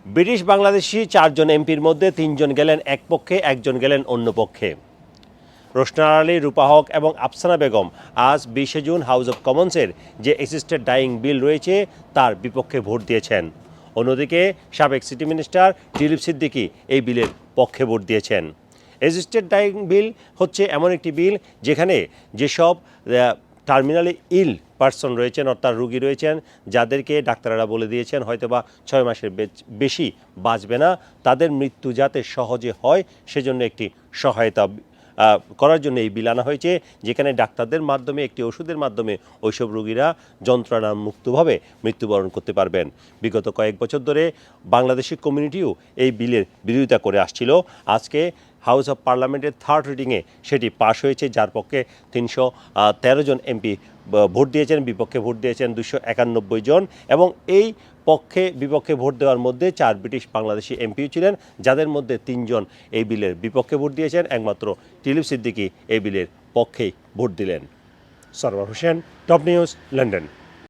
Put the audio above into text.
British Bangladeshi 4 জন এমপির মধ্যে 3 জন গেলেন এক পক্ষে, একজন গেলেন অন্য পক্ষে। রোশনা আলী, রূপা হক এবং আফসানা বেগম আজ 20 জুন হাউস অব কমন্সের যে অ্যাসিস্টেড ডাইং বিল রয়েছে তার বিপক্ষে ভোট দিয়েছেন। অন্যদিকে সাবেক সিটি মিনিস্টার টিউলিপ সিদ্দিকী এই বিলের পক্ষে ভোট দিয়েছেন। অ্যাসিস্টেড ডাইং বিল হচ্ছে এমন একটি বিল যেখানে যেসব টার্মিনালি ইল পার্সন রয়েছেন অর্থাৎ রোগী রয়েছেন যাদেরকে ডাক্তাররা বলে দিয়েছেন হয়তোবা 6 মাসের বেশি বাঁচবে না, তাদের মৃত্যু যাতে সহজে হয় সেজন্য একটি সহায়তা করার জন্য এই বিল আনা হয়েছে, যেখানে ডাক্তারদের মাধ্যমে একটি ওষুধের মাধ্যমে ওইসব রোগীরা যন্ত্রণা মুক্তভাবে মৃত্যুবরণ করতে পারবেন। বিগত কয়েক বছর ধরে বাংলাদেশি কমিউনিটিও এই বিলের বিরোধিতা করে আসছিল। আজকে হাউস অব পার্লামেন্টের থার্ড রিডিংয়ে সেটি পাশ হয়েছে, যার পক্ষে 313 জন এমপি ভোট দিয়েছেন, বিপক্ষে ভোট দিয়েছেন 291 জন এবং এই পক্ষে বিপক্ষে ভোট দেওয়ার মধ্যে 4 ব্রিটিশ বাংলাদেশি এমপিও ছিলেন, যাদের মধ্যে 3 জন এই বিলের বিপক্ষে ভোট দিয়েছেন, একমাত্র টিউলিপ সিদ্দিকী এই বিলের পক্ষেই ভোট দিলেন। Sarwar Hossain, top news, London.